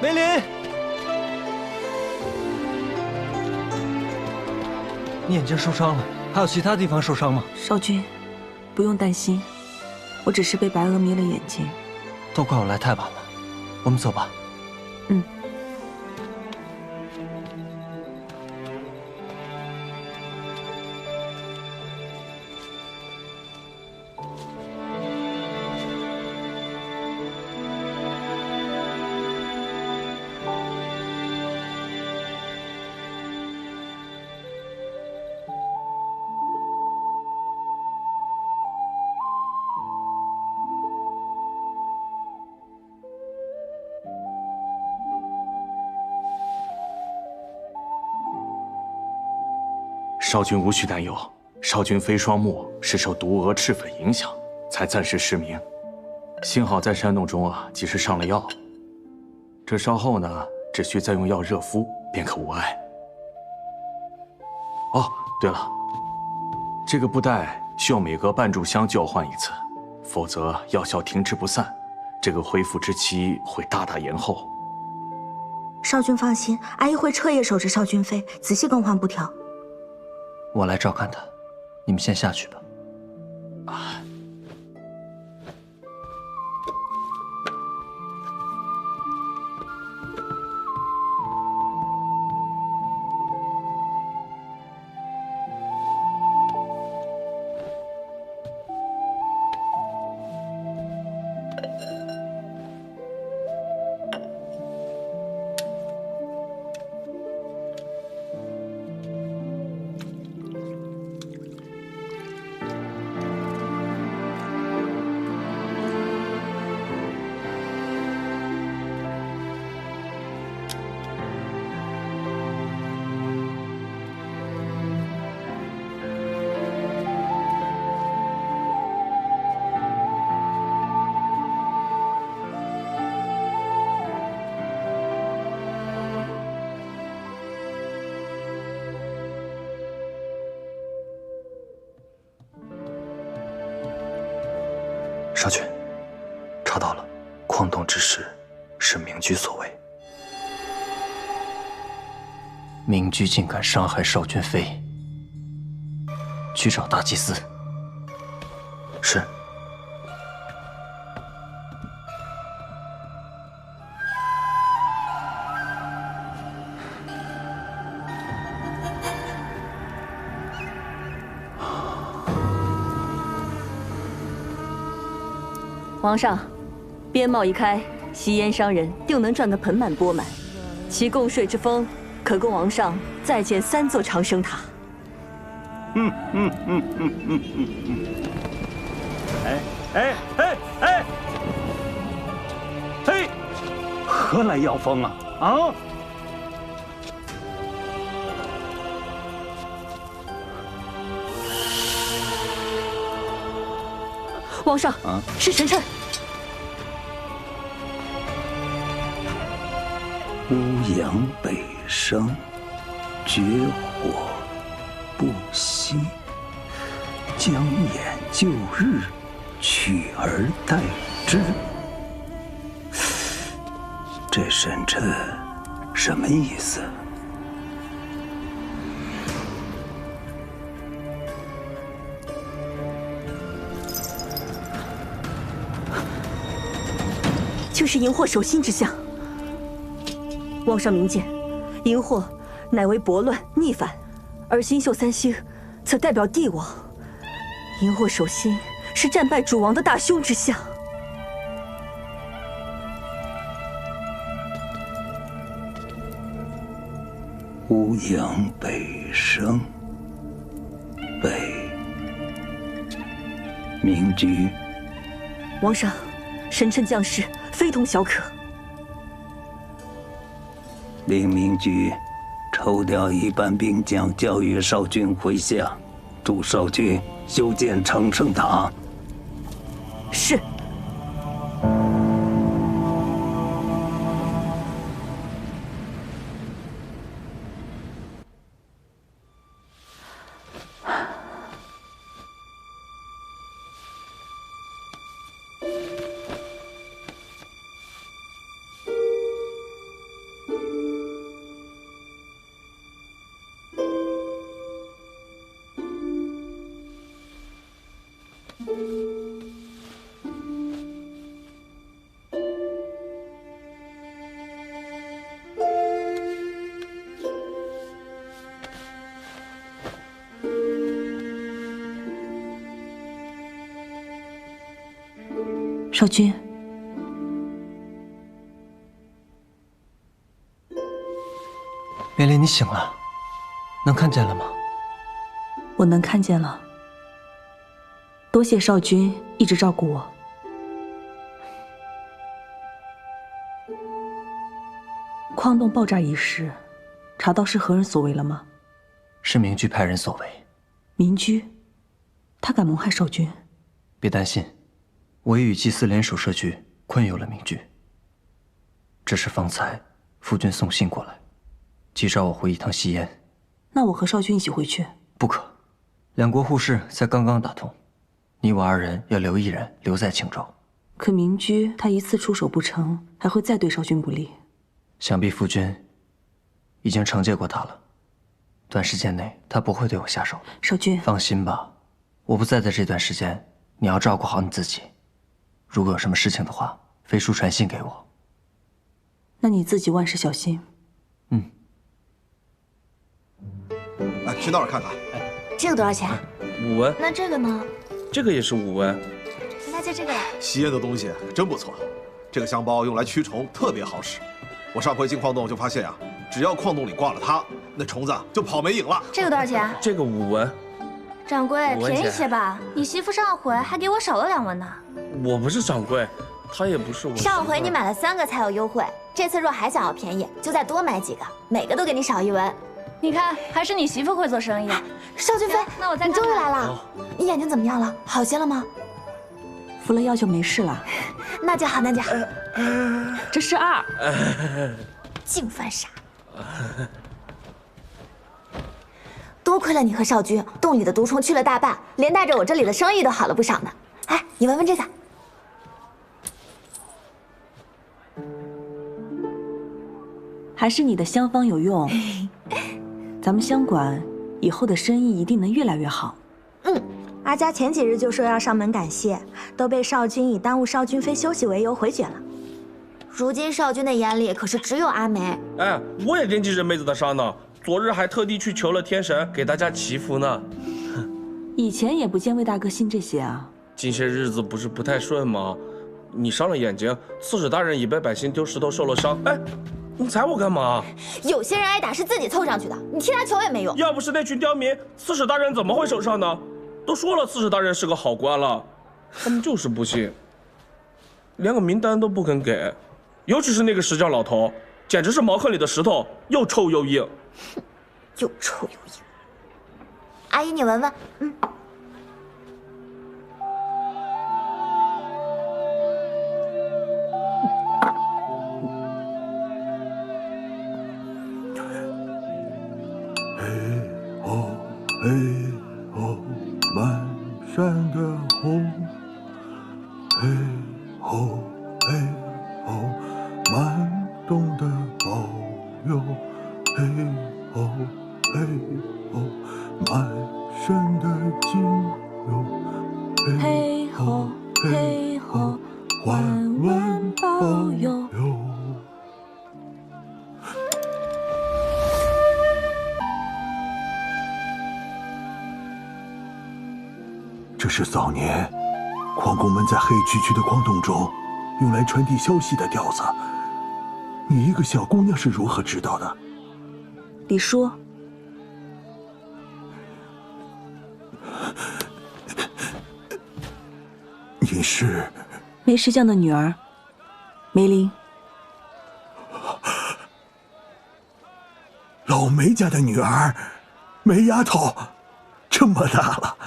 梅林，你眼睛受伤了，还有其他地方受伤吗？少君，不用担心，我只是被白鹅迷了眼睛。都怪我来太晚了，我们走吧。嗯。少君无需担忧，少君飞双目是受毒蛾赤粉影响，才暂时失明。幸好在山洞中及时上了药，这稍后呢，只需再用药热敷，便可无碍。哦，对了，这个布袋需要每隔半炷香就要换一次，否则药效停滞不散，这个恢复之期会大大延后。少君放心，阿姨会彻夜守着少君妃，仔细更换布条。我来照看他，你们先下去吧。少君，查到了，矿洞之事是明居所为。明居竟敢伤害少君妃，去找大祭司。是。皇上，边贸一开，吸烟商人定能赚得盆满钵满，其供税之风，可供王上再建3座长生塔。嘿，何来妖风啊？啊！皇上，是臣臣。乌阳北升，绝火不息，将掩旧日，取而代之。这神臣什么意思？就是荧惑守心之象。皇上明鉴，荧惑乃为悖乱逆反，而星宿3星则代表帝王。荧惑守心是战败主王的大凶之象。乌阳北升，北明居。皇上，神臣将士非同小可。令明居抽调一半兵将，教育少君麾下，助少君修建长生塔。是。少君，梅林，你醒了，能看见了吗？我能看见了。多谢少君一直照顾我。矿洞爆炸一事，查到是何人所为了吗？是明居派人所为。明居，他敢谋害少君？别担心，我已与祭司联手设局，困有了明居。只是方才夫君送信过来，急召我回一趟西燕。那我和少君一起回去。不可，两国互市才刚刚打通，你我二人要留一人留在青州。可明居他一次出手不成，还会再对少君不利。想必夫君已经惩戒过他了，短时间内他不会对我下手的。少君，放心吧，我不在的这段时间，你要照顾好你自己。如果有什么事情的话，飞书传信给我。那你自己万事小心。哎，去那儿看看。这个多少钱5文。那这个呢？这个也是5文。那就这个了。西燕的东西真不错，这个香包用来驱虫特别好使。我上回进矿洞就发现啊，只要矿洞里挂了它，那虫子就跑没影了。这个多少钱？这个5文。掌柜，便宜些吧。你媳妇上回还给我少了2文呢。我不是掌柜，她也不是我。上回你买了3个才有优惠，这次若还想要便宜，就再多买几个，每个都给你少1文。你看，还是你媳妇会做生意。邵君飞，那我再你终于来了。哦你眼睛怎么样了？好些了吗？服了药就没事了。那就好，那就好。这是2。净犯傻。多亏了你和少君，洞里的毒虫去了大半，连带着我这里的生意都好了不少呢。哎，你闻闻这个。还是你的香方有用。咱们香馆以后的生意一定能越来越好。阿佳前几日就说要上门感谢，都被少君以耽误少君妃休息为由回绝了。如今少君的眼里可是只有阿梅。哎，我也惦记着妹子的伤呢，昨日还特地去求了天神，给大家祈福呢。以前也不见魏大哥信这些啊。近些日子不是不太顺吗？你伤了眼睛，刺史大人也被百姓丢石头受了伤。哎，你踩我干嘛？有些人挨打是自己凑上去的，你替他求也没用。要不是那群刁民，刺史大人怎么会受伤呢？都说了，刺史大人是个好官了，他们就是不信，连个名单都不肯给。尤其是那个石匠老头，简直是茅坑里的石头，又臭又硬。又臭又硬。阿姨，你闻闻。满山的红，嘿吼嘿吼，满洞的保佑，嘿吼嘿吼，满山的金牛，嘿吼嘿吼，万万保佑。这是早年矿工们在黑黢黢的矿洞中用来传递消息的调子。你一个小姑娘是如何知道的？李叔，你是梅石匠的女儿，梅林。老梅家的女儿，梅丫头，这么大了。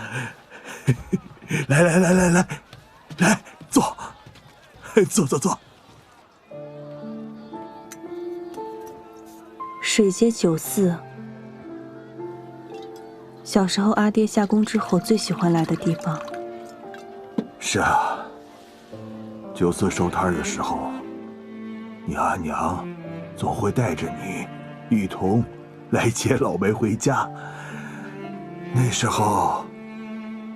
来，坐，坐。水街酒肆，小时候阿爹下工之后最喜欢来的地方。是啊，酒肆收摊的时候，你阿娘总会带着你一同来接老梅回家。那时候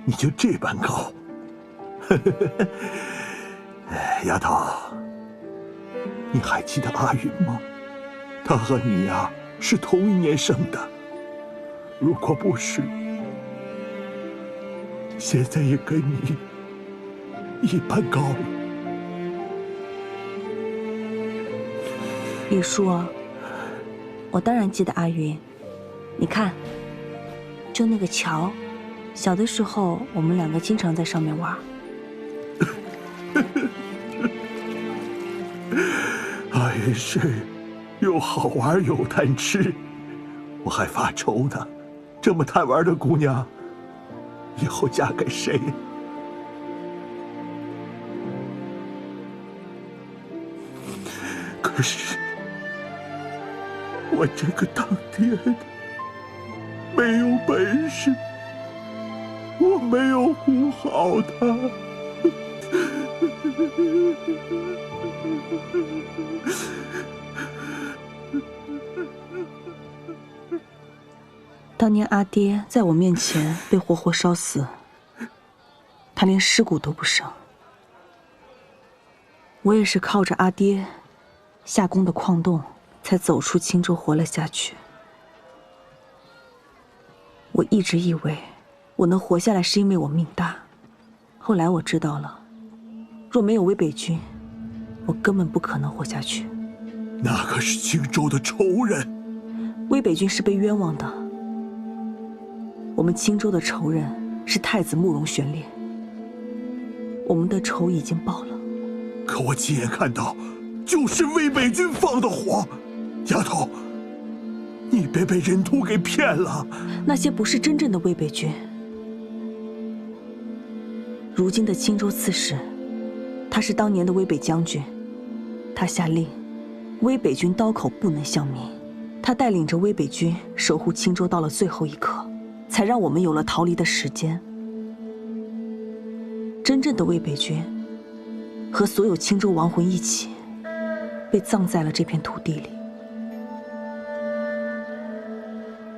你就这般高。丫头，你还记得阿云吗？她和你呀是同一年生的。如果不是，现在也跟你一般高了。李叔，我当然记得阿云。你看，就那个桥，小的时候我们两个经常在上面玩。阿云是又好玩又贪吃，我还发愁呢。这么贪玩的姑娘，以后嫁给谁？可是我这个当爹的没有本事，我没有护好她。当年阿爹在我面前被活活烧死，他连尸骨都不剩。我也是靠着阿爹下宫的矿洞，才走出青州活了下去。我一直以为我能活下来是因为我命大，后来我知道了，若没有魏北军，我根本不可能活下去。那可是青州的仇人，魏北军是被冤枉的。我们青州的仇人是太子慕容玄烈，我们的仇已经报了。可我亲眼看到，就是魏北军放的火。丫头，你别被人徒给骗了。那些不是真正的魏北军。如今的青州刺史，他是当年的魏北将军，他下令，魏北军刀口不能相明。他带领着魏北军守护青州到了最后一刻，才让我们有了逃离的时间。真正的魏北军和所有青州亡魂一起被葬在了这片土地里。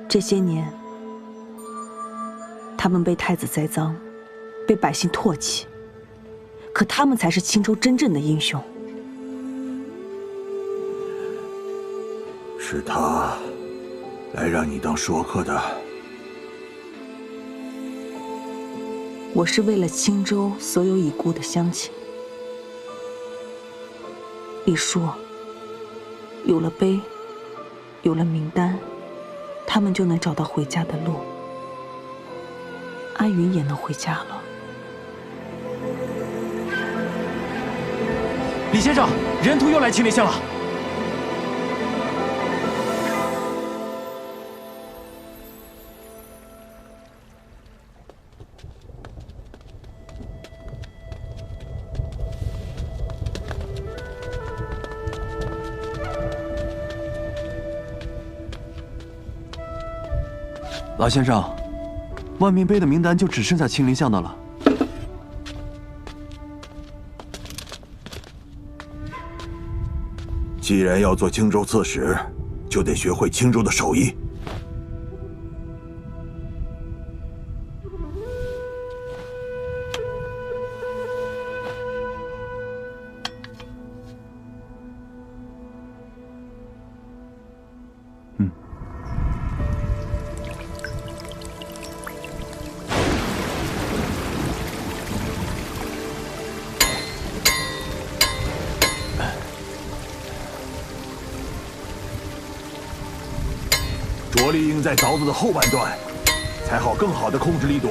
这些年，他们被太子栽赃，被百姓唾弃，可他们才是青州真正的英雄。是他来让你当说客的。我是为了青州所有已故的乡亲。李叔，有了碑，有了名单，他们就能找到回家的路。阿云也能回家了。李先生，人徒又来青莲县了。老先生，万民碑的名单就只剩下青林巷的了。既然要做青州刺史，就得学会青州的手艺。着力应在凿子的后半段，才好更好的控制力度。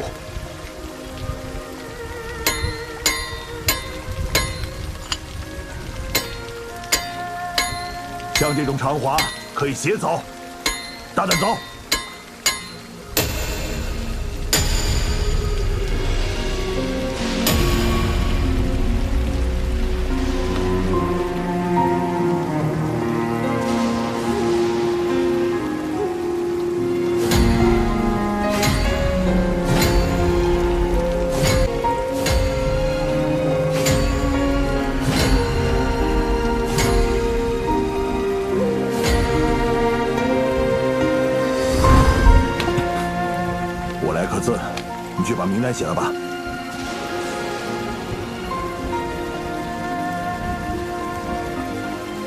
像这种长滑可以斜凿，大胆凿。你去把名单写了吧。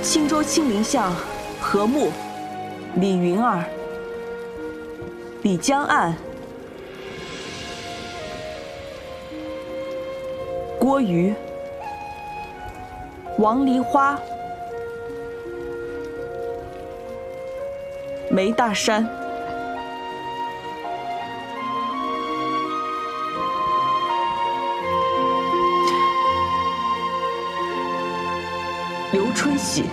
青州青林巷何木、李云儿、李江岸、郭瑜、王梨花、梅大山。刘春喜。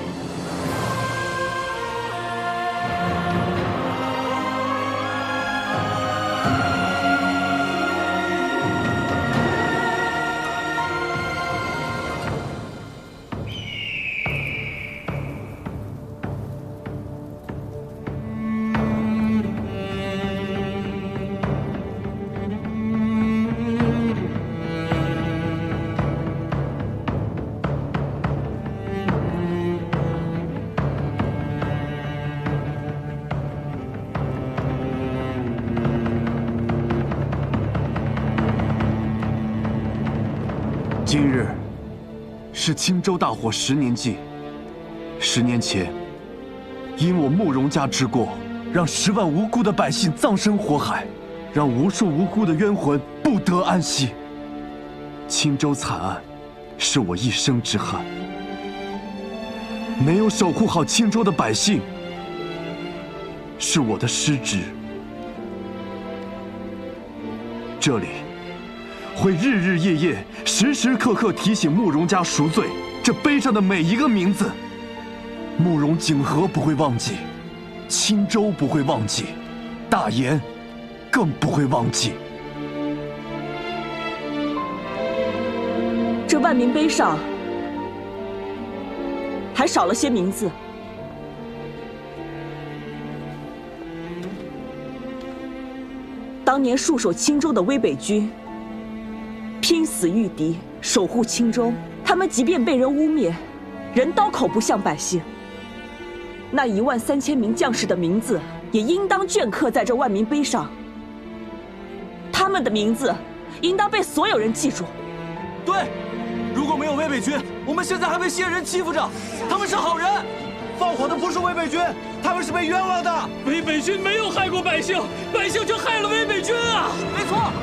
今日是青州大火10年祭。10年前，因我慕容家之过，让10万无辜的百姓葬身火海，让无数无辜的冤魂不得安息。青州惨案，是我一生之憾。没有守护好青州的百姓，是我的失职。这里会日日夜夜、时时刻刻提醒慕容家赎罪。这碑上的每一个名字，慕容景和不会忘记，青州不会忘记，大言更不会忘记。这万民碑上还少了些名字。当年戍守青州的威北军，拼死御敌，守护青州。他们即便被人污蔑，仍刀口不向百姓。那13000名将士的名字也应当镌刻在这万民碑上。他们的名字应当被所有人记住。对，如果没有威北军，我们现在还被谢人欺负着。他们是好人，放火的不是威北军，他们是被冤枉的。威北军没有害过百姓，百姓却害了威北军啊！没错。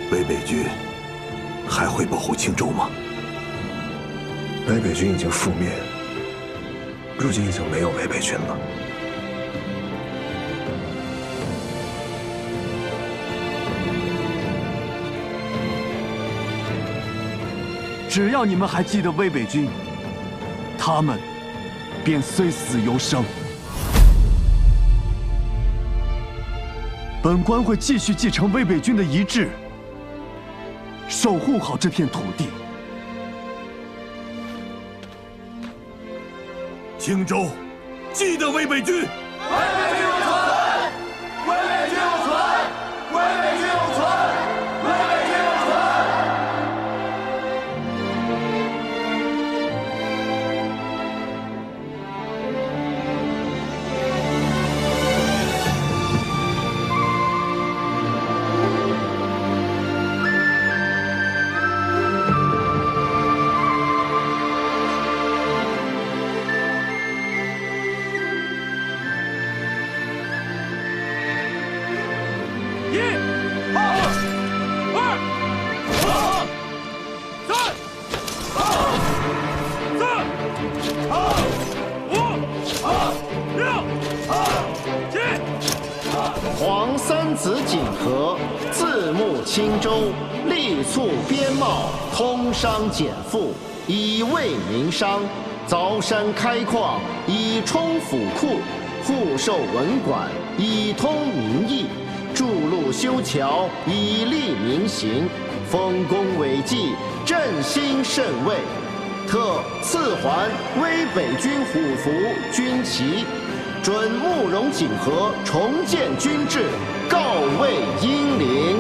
威北军还会保护青州吗？威北军已经覆灭，如今已经没有威北军了。只要你们还记得威北军，他们便虽死犹生。本官会继续继承威北军的遗志，守护好这片土地。青州，记得威北军！威北军永存！威北军永存！威北军永存！威北军永存！黄三子景和，字穆青州，力促边贸，通商减赋，以慰民商；凿山开矿，以充府库；户授文管，以通民意；筑路修桥，以利民行；丰功伟绩，振兴甚慰。特赐还威北军虎符、军旗，准慕容景和重建军制，告慰英灵。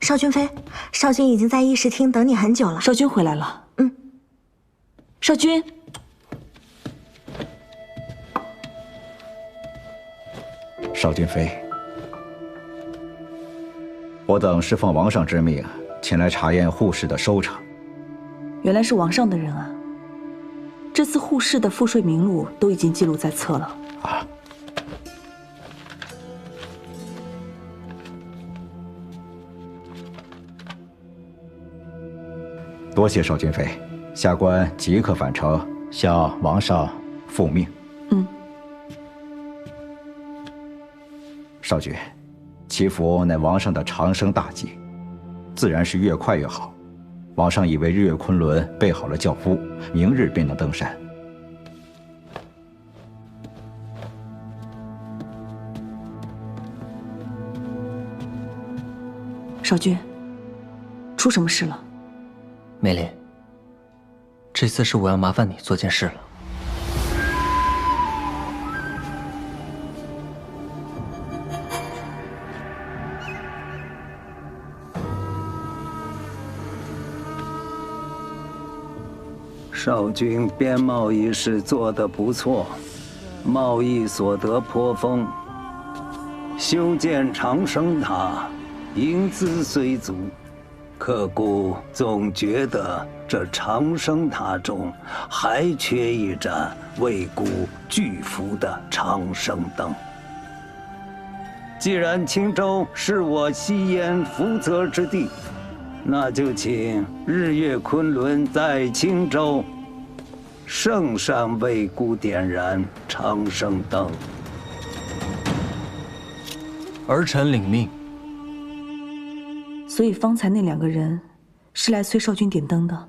少君妃，少君已经在议事厅等你很久了。少君回来了。嗯。少君。少君妃，我等是奉王上之命，前来查验护士的收成。原来是王上的人啊！这次护士的赋税名录都已经记录在册了。啊。多谢少君妃，下官即刻返程向王上复命。少君，祈福乃王上的长生大计，自然是越快越好。王上已为日月昆仑备好了轿夫，明日便能登山。少君，出什么事了？梅林，这次是我要麻烦你做件事了。少君编贸一事做得不错，贸易所得颇丰。修建长生塔，营资虽足，可故总觉得这长生塔中还缺一盏为古巨幅的长生灯。既然青州是我西燕福泽之地，那就请日月昆仑在青州圣上为孤点燃长生灯。儿臣领命。所以方才那2个人是来催少君点灯的。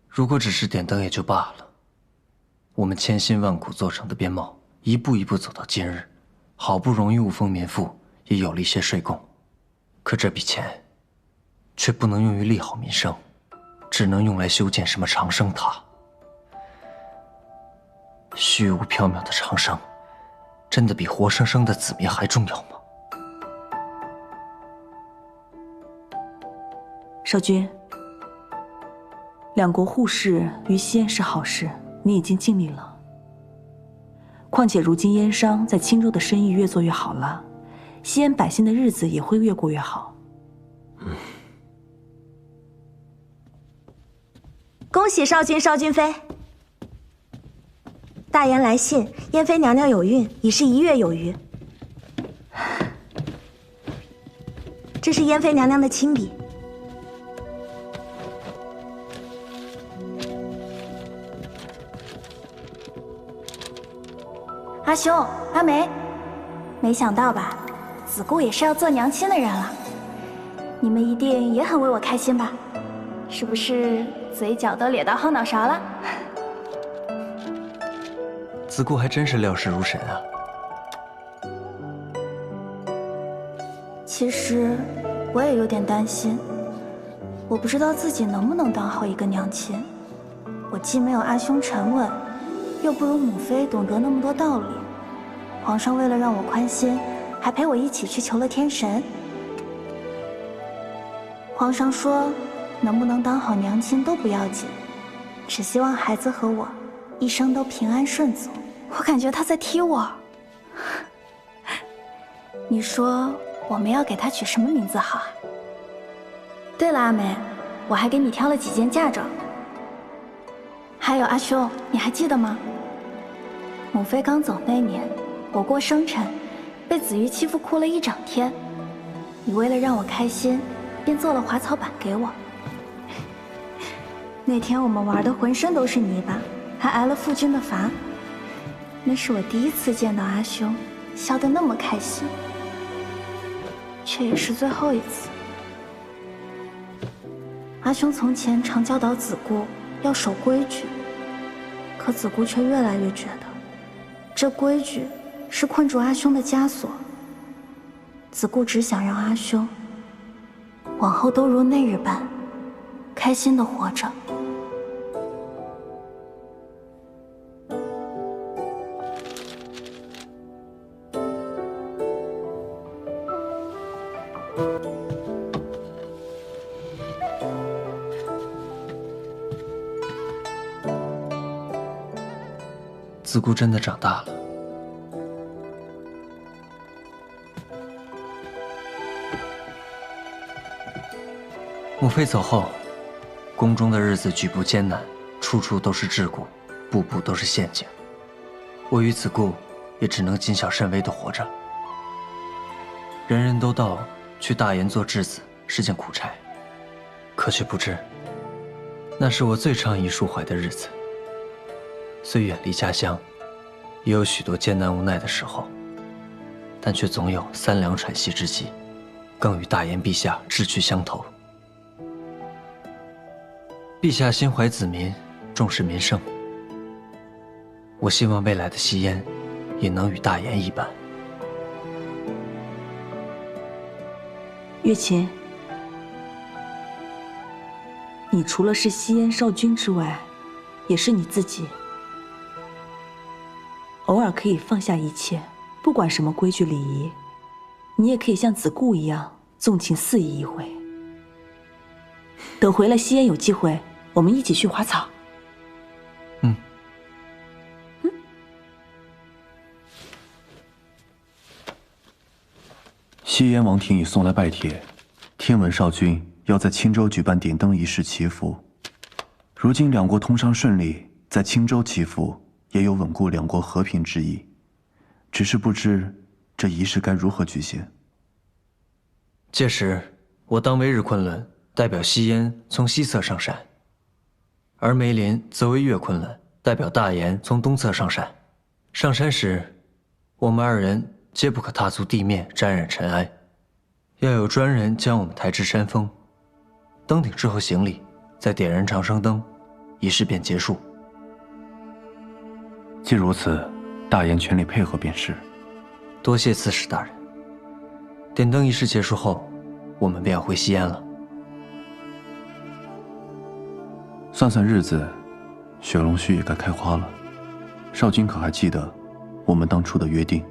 如果只是点灯也就罢了，我们千辛万苦做成的边贸，一步一步走到今日，好不容易物丰民富，也有了一些税贡，可这笔钱却不能用于利好民生，只能用来修建什么长生塔。虚无缥缈的长生，真的比活生生的子民还重要吗？少君，两国互市于西燕是好事，你已经尽力了。况且如今燕商在青州的生意越做越好了，西燕百姓的日子也会越过越好。恭喜少君、少君妃！大言来信，燕妃娘娘有孕，已是1月有余。这是燕妃娘娘的亲笔。阿兄、阿梅，没想到吧？子固也是要做娘亲的人了。你们一定也很为我开心吧？是不是嘴角都咧到后脑勺了？子固还真是料事如神啊！其实我也有点担心，我不知道自己能不能当好一个娘亲。我既没有阿兄沉稳，又不如母妃懂得那么多道理。皇上为了让我宽心，还陪我一起去求了天神。皇上说，能不能当好娘亲都不要紧，只希望孩子和我一生都平安顺足。我感觉他在踢我。你说我们要给他取什么名字好啊？对了，阿梅，我还给你挑了几件嫁妆。还有阿兄，你还记得吗？母妃刚走那年，我过生辰，被子瑜欺负哭了一整天。你为了让我开心，便做了滑草板给我。那天我们玩的浑身都是泥巴，还挨了父君的罚。那是我第一次见到阿兄笑得那么开心，却也是最后一次。阿兄从前常教导子固要守规矩，可子固却越来越觉得，这规矩是困住阿兄的枷锁。子固只想让阿兄往后都如那日般开心地活着。子固真的长大了。母妃走后，宫中的日子举步艰难，处处都是桎梏，步步都是陷阱。我与子固也只能谨小慎微地活着。人人都道去大研做质子是件苦差，可却不知，那是我最畅意抒怀的日子。虽远离家乡，也有许多艰难无奈的时候，但却总有三两喘息之际，更与大研陛下志趣相投。陛下心怀子民，重视民生，我希望未来的西燕也能与大研一般。月琴，你除了是西燕少君之外，也是你自己。偶尔可以放下一切，不管什么规矩礼仪，你也可以像子固一样纵情肆意一回。等回了西燕有机会，我们一起去花草。西燕王庭已送来拜帖，听闻少君要在青州举办点灯仪式祈福。如今两国通商顺利，在青州祈福也有稳固两国和平之意，只是不知这仪式该如何举行。届时，我当为日昆仑，代表西燕从西侧上山，而梅林则为月昆仑，代表大研从东侧上山。上山时，我们二人皆不可踏足地面沾染尘埃，要有专人将我们抬至山峰。登顶之后行礼，再点燃长生灯，仪式便结束。既如此，大研全力配合便是。多谢刺史大人。点灯仪式结束后，我们便要回西燕了。算算日子，雪龙须也该开花了。少君可还记得我们当初的约定？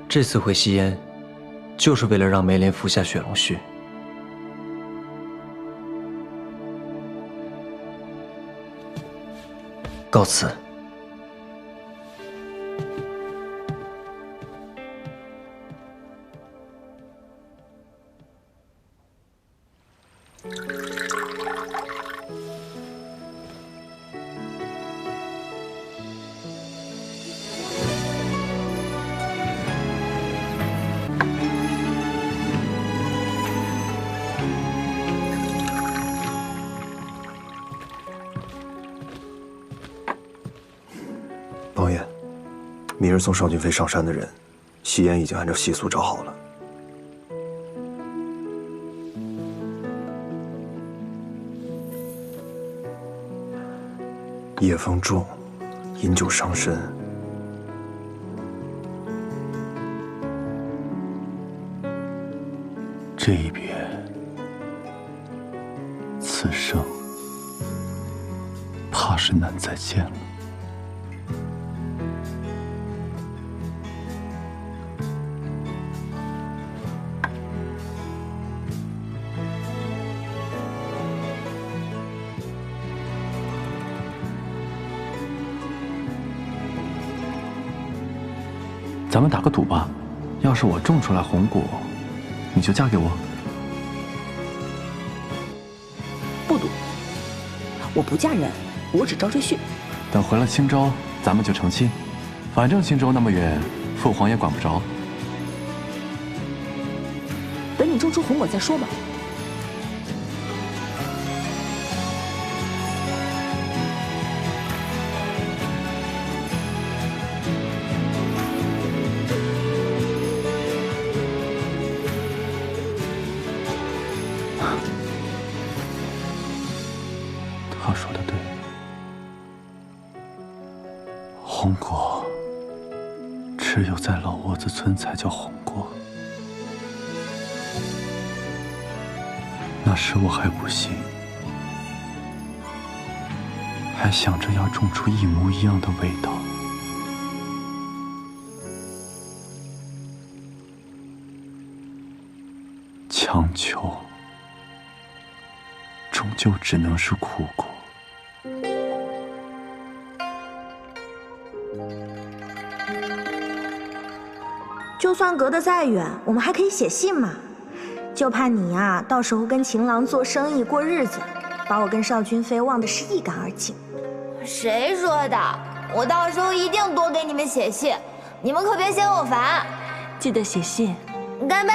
这次回西燕，就是为了让梅林服下雪龙须。告辞。王爷，明日送少君妃上山的人，西燕已经按照习俗找好了。夜风重，饮酒伤身。这一别，此生怕是难再见了。咱们打个赌吧，要是我种出来红果，你就嫁给我。不赌，我不嫁人，我只招赘婿。等回了青州，咱们就成亲。反正青州那么远，父皇也管不着。等你种出红果再说吧。他说的对，红果只有在老窝子村才叫红果。那时我还不信，还想着要种出一模一样的味道。强求终究只能是苦果。就算隔得再远，我们还可以写信嘛。就怕你呀，到时候跟情郎做生意过日子，把我跟邵君飞忘得是一干二净。谁说的？我到时候一定多给你们写信，你们可别嫌我烦。记得写信。干杯！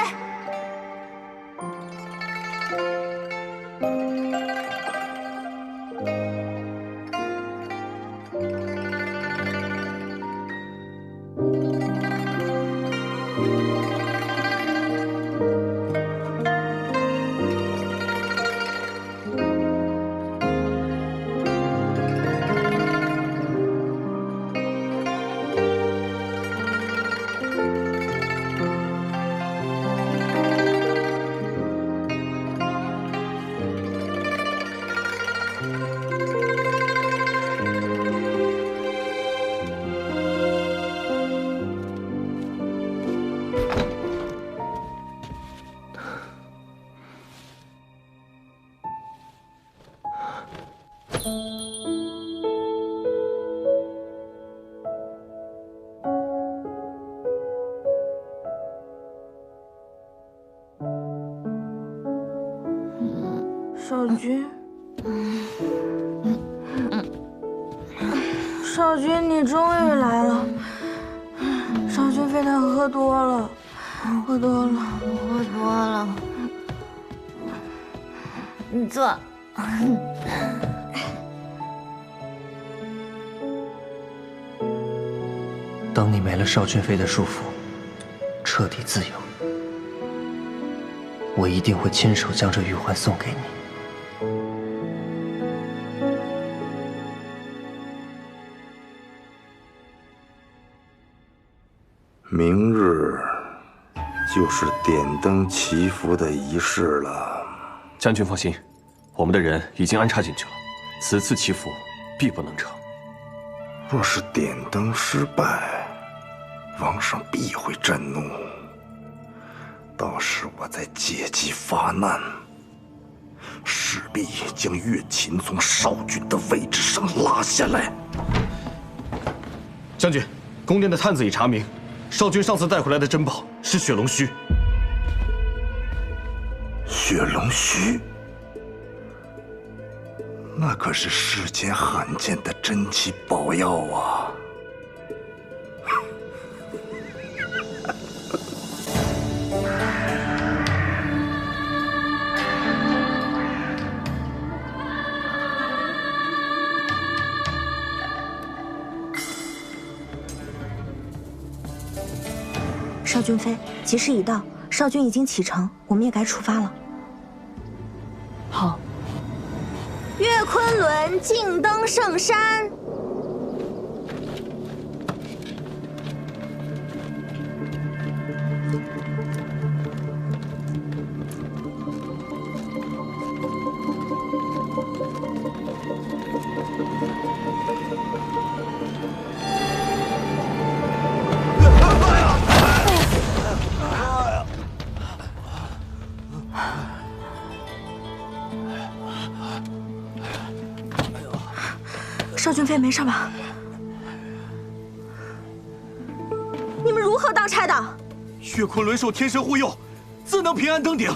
少君，少君，你终于来了。少君非他喝多了，喝多了。你坐。等你没了邵君飞的束缚，彻底自由，我一定会亲手将这玉环送给你。明日就是点灯祈福的仪式了。将军放心，我们的人已经安插进去了，此次祈福必不能成。若是点灯失败，王上必会震怒，到时我再借机发难，势必将乐琴从少君的位置上拉下来。将军，宫殿的探子已查明，少君上次带回来的珍宝是雪龙须。雪龙须，那可是世间罕见的珍奇宝药啊！少君飞，吉时已到，少君已经启程，我们也该出发了。好。岳昆仑竞登圣山。少君飞没事吧？你们如何当差的？岳昆仑受天神护佑，自能平安登顶。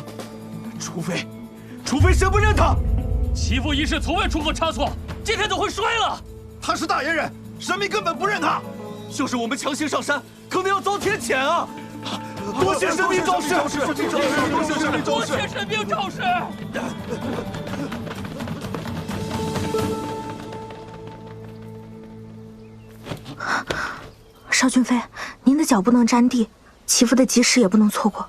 除非神不认他。祈福仪式从未出过差错，今天怎会衰了？他是大野人，神明根本不认他。就是我们强行上山，可能要遭天谴啊！多谢神明昭示，多谢神明昭示，多谢神明昭示。少君飞，您的脚不能沾地，祈福的吉时也不能错过。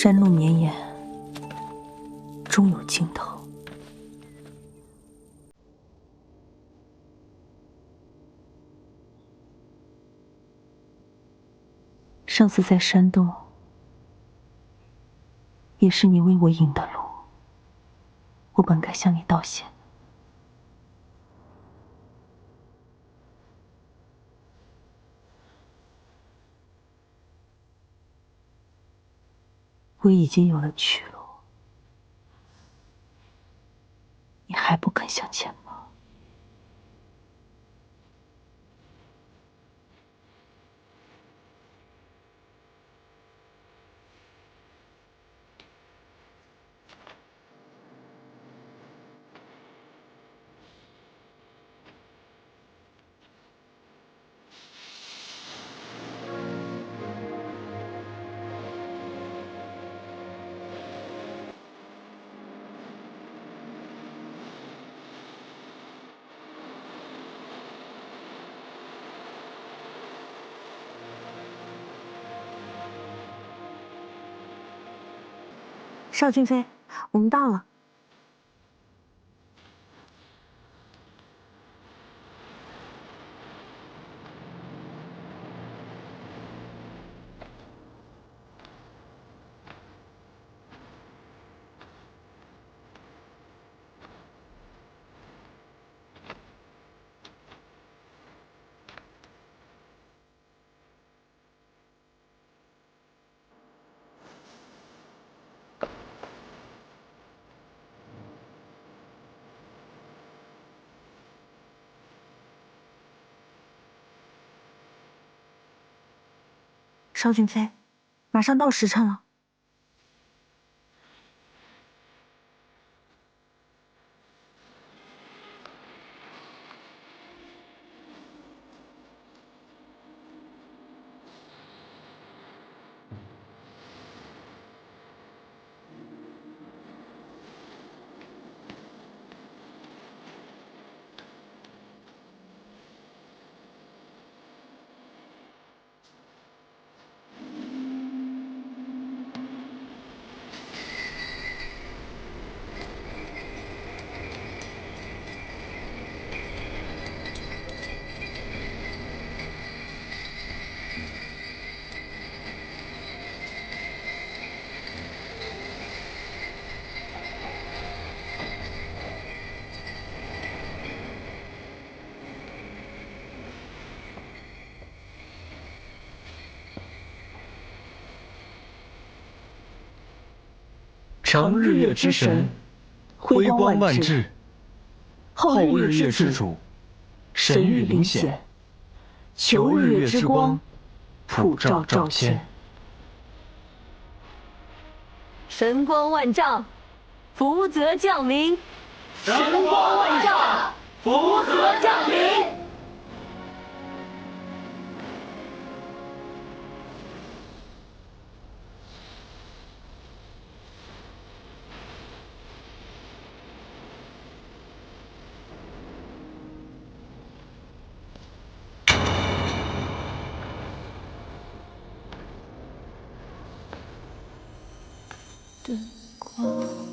山路绵延，终有尽头。上次在山洞，也是你为我引的路，我本该向你道谢。我已经有了去路，你还不肯向前吗？邵俊飞，我们到了。邵俊飞，马上到时辰了。长日月之神，辉光万致；后日月之主，神域灵显；求日月之光，普照赵谦。神光万丈，福泽降临；神光万丈，福泽降临。灯光。